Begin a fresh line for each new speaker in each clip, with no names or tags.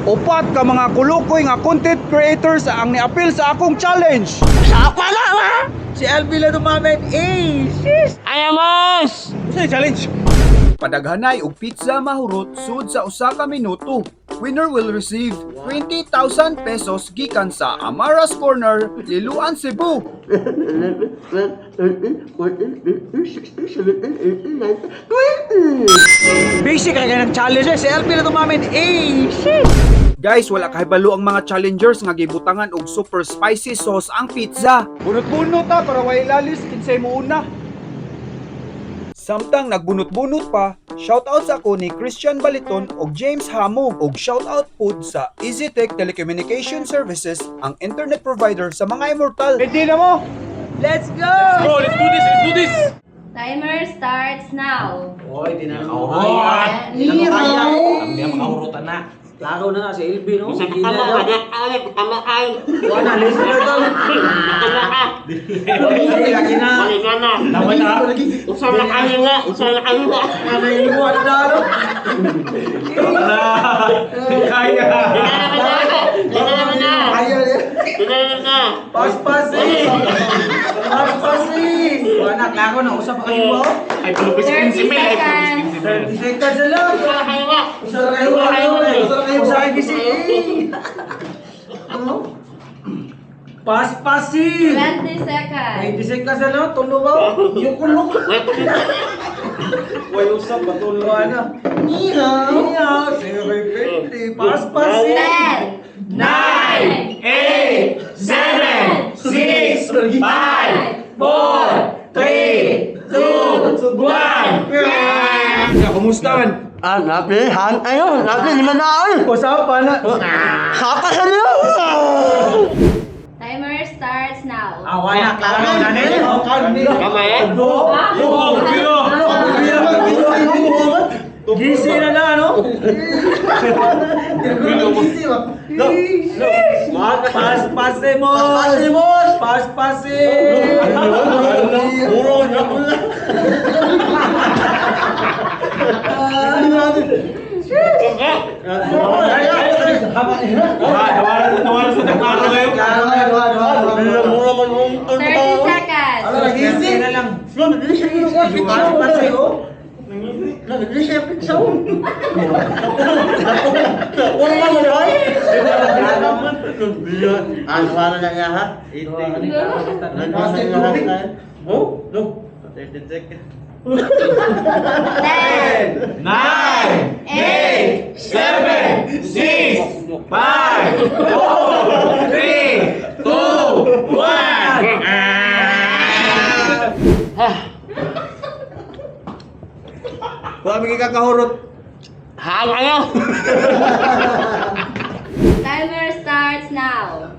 Upat ka mga kulukoy nga content creators ang ni-appeal sa akong challenge.
Sapa na ba?
Si LB lang dumamin. Sis!
Ayamos!
Sa challenge. Padaghanay og pizza mahurot sud sa usa ka minuto. Winner will receive 20,000 pesos gikan sa Amara's Corner, Liloan, Cebu. Basic ka ng challenges. Si LB lang dumamin. Shit! Guys, wala kahibalo ang mga challengers nga gibutangan og super spicy sauce ang pizza. Bunot-bunot ta para way lalis kinsay mo una. Samtang nagbunot-bunot pa, shoutout sa ako ni Christian Baliton og James Hamo og shoutout pud sa EasyTech Telecommunication Services, ang internet provider sa mga immortal. Ready na mo? Let's go!
Let's do this!
Timer starts now.
Oy, di na makahaya. Di na makahaya. Ang mga makahurutan na.
Laro na si LB, no?
Tama ka.
Wala, listener daw. Lagi na.
Balik ka na.
Laban na.
Usap na kayo nga.
Ano yung ibuhan na, ano?
Wala. Di kaya.
Di na naman na.
Ayaw niya.
Di na naman na.
Pas-pas eh. Pas-pas eh. Wala, klaro na. Usap kayo mo.
Ay, pulupis
30
principal. Ay,
seconds.
pulupis principal.
30 seconds na lang.
Usap kayo nga.
Usap kayo mo. Usap kayo kasi eh. Ano? Pas-pas eh.
20 seconds.
20 seconds na lang. Tulo ba? Yung kulok. Way usap ba? Tulo na. Niyaw. 7:50. Pas-pas eh.
10, 9, 8, 7, 6, 5, 4, 3, 2, 1.
Kumusta man?
Napihan kayo. Napihan na ako.
Usapan na.
Sapa ka niyo.
Timer starts now.
Away na, klaro na nila.
Kamay eh.
Gisi na na, ano? Pas-pase mo! Pas-pase!
Puro na pula.
Nawala sa taklaro ngayon.
30 seconds.
Gisi na lang. Pas-pase, oh.
Ano na niya ha?
10,
9, 8, 7, 6, 5, 4, 3, 2, 1.
Wala may kakahurot.
Hang kayo.
timer starts now.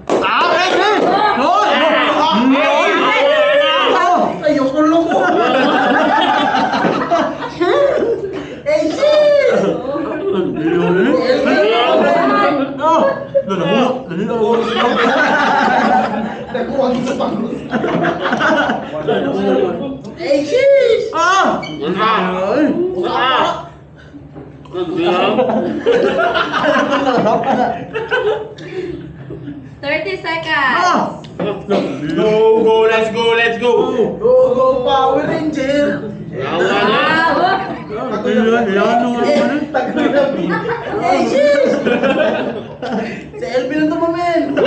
Ay, yung kulong mo!
Thirty seconds.
Let's go.
Go, Power Ranger! Si LB lang tumamin!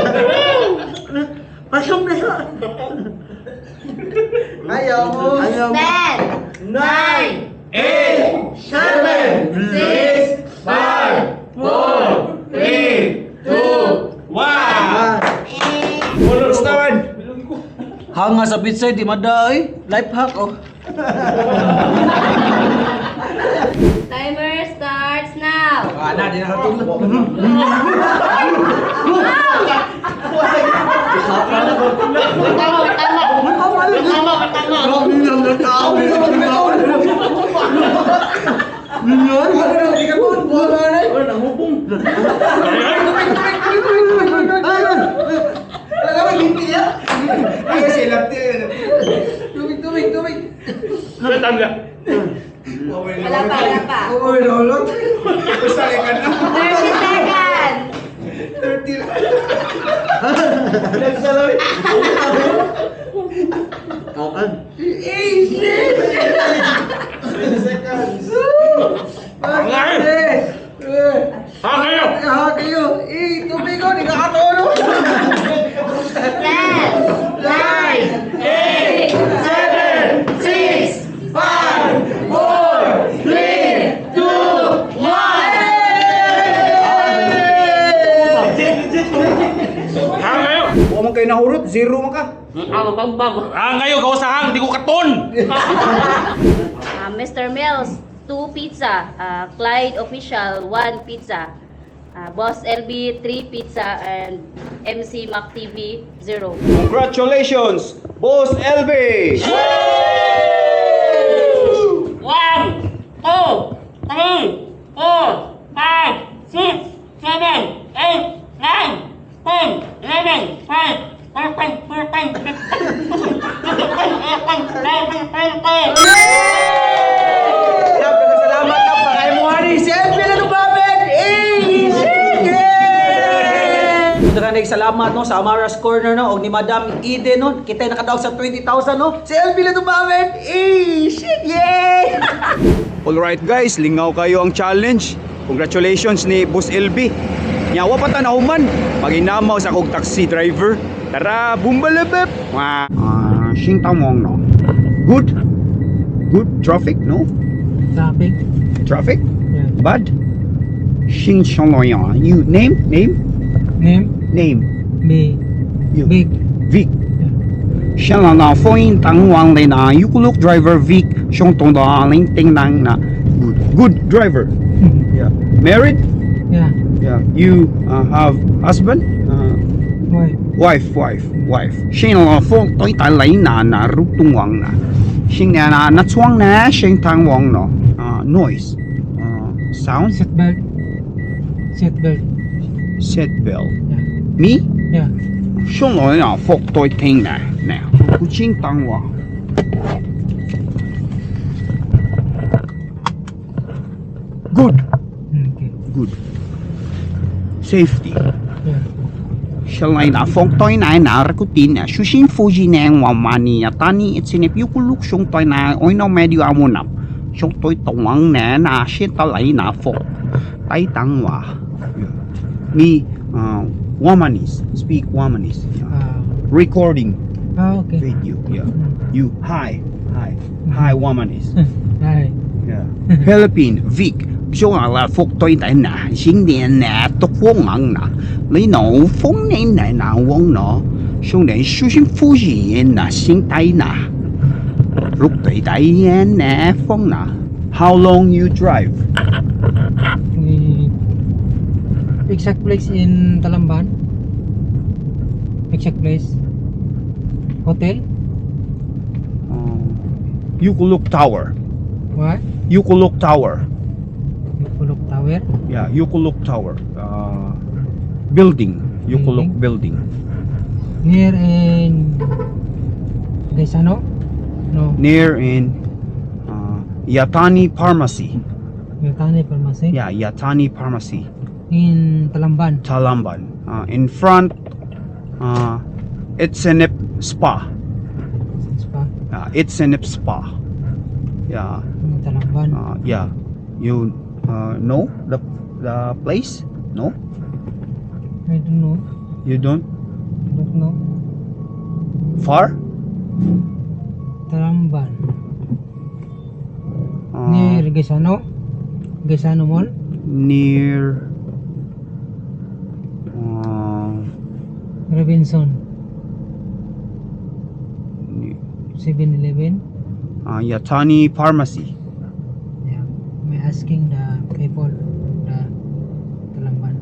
Pasok na siya.
Ayaw mo!
10, 9,
8,
7, 6,
5, 4, 3, 2, 1.
Kumusta man?
Hanga sa pizza, di maday. Life hack, oh.
timer starts now.
Wala, di nakatulog.
Wala pa.
Uy, lolo.
30 seconds.
20 seconds.
Ha kayo!
Kayo. Tubig ko, di nakatulog.
10, 9, 8, 7, 6, 5, 4, 3, 2, 1! Ha kayo!
Huwag man kayo nahurot, zero man ka.
Ha kayo, kausahang, di ko katon!
Mr. Mills, 2 pizza. Clyde Official, 1 pizza. Boss LB, 3 pizza. And MC Mac TV, 0.
Congratulations, Boss LB!
1, 2, 3, 4, 5, 6, 7, 8, 9, 10, 11, 12, 13, 14, 15, 16, 17, 18, 19, 20.
Salamat na pa kayo mo ani. Si Elvin na tumabit. Sige! Ito ka salamat no sa Amara's Corner no og ni Madam Eden no. Kita nakadaog sa 20,000 no. Si Elvin na tumabit. Sige!
Alright guys, lingaw kayo ang challenge. Congratulations ni Boss LB. Nyawa pa tanahuman. Maginamaw sa kong taxi driver. Tara, bumbalabap. Xing tamong no. Good. Good traffic, no?
Traffic.
Traffic?
Yeah.
Bad? Xing Xiongloya. You name?
Name?
Name.
Me.
You.
Big.
Vic. Siya lang na phone tang wang le na yukuluk driver Vic xiong tong da ling ting nang na good driver. Yeah. Married?
Yeah.
Yeah. You have husband?
Why?
Wife. Siya lang na phone toy ta lai na na ru tung wang na. Siya na chuang na siya tang wang no. Noise. Sound.
Seatbelt. Seatbelt.
Seatbelt.
Yeah.
Me?
Yeah.
上來啊，福對聽呢，呢，好清淡喎。Good,
Okay.
good. Safety.
Yeah.
上來那福對呢，那個tin啊，首先附近呢，我問你啊，但你一次呢，要個碌上對呢，我那咩啲阿冇納，上對東王呢，那先到嚟那福，抵等話，你Womanese, speak Womanese. Recording
Okay.
video, yeah. You, hi, Womanese.
Hi.
Yeah. Philippine, Vic. So là phục tôi tại nà, xin điện nà, tục vong ngang nà. Lấy nổ phong nên nà nà vong nọ. Xong đến su xin phu gì nà, xin tay nà. Lúc tới tay nà, phong nà. How long you drive?
Exact place in Talamban. Exact place. Hotel.
Yukuluk Tower.
What?
Yukuluk Tower.
Yukulok Tower.
Yeah, Yukuluk Tower. Building. Yukuluk building.
Near in Gaisano? No.
Near in Yatani Pharmacy.
Yatani Pharmacy.
Yeah, Yatani Pharmacy.
In Talamban.
Talamban. In front, Itzenip Spa.
Spa.
Itzenip Spa. Yeah.
In Talamban.
Yeah. You know the place? No?
I don't know.
You don't?
I don't know.
Far?
Talamban. Near Gaisano. Gaisano Mall.
Near
Robinson. 7-Eleven.
Yatani Pharmacy.
Yeah. I'm asking the people, the Talamban.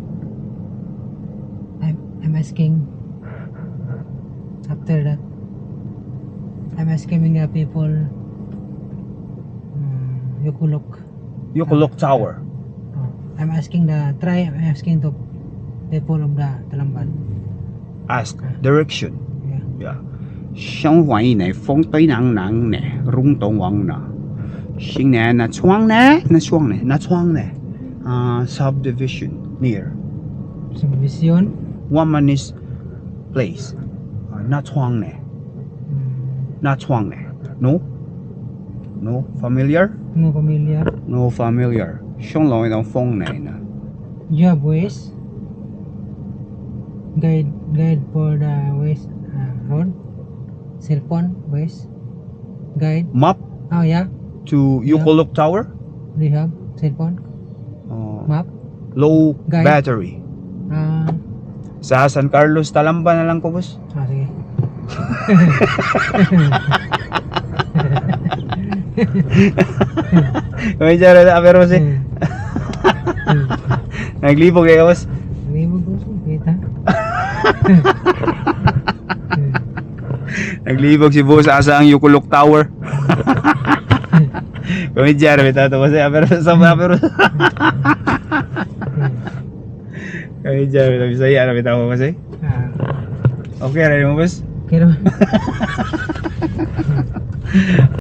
I'm asking. After that, I'm asking the people.
Yukuluk Tower.
I'm asking the I'm asking the people of the Talamban.
Ask direction.
Yeah.
Yeah. 相位呢，風對冷冷呢，溶到往呢。先呢，那窗呢，那窗呢，那窗呢。Subdivision near
Subdivision.
Woman's place. 那窗呢，那窗呢。No? No familiar?
No familiar.
No familiar. 凶龙一种风来呢。
Job West. Guide for the West road. Cell phone West. Guide.
Map
Oh yeah.
to Yukoluk Tower.
Do you have cell phone? Map.
Low
Guide.
battery. Sa San Carlos, Talamba na lang ko, boss.
Sige.
May jara na, pero boss eh. Naglibog kayo, boss.
Hindi mo gusto. Kita.
Naglibog si boss asa ang Yukoluk Tower. Kami jara, may tato, boss eh. Pero kami jara, may bisaya, may tato, boss eh. Okay, ready mo, boss?
Kira.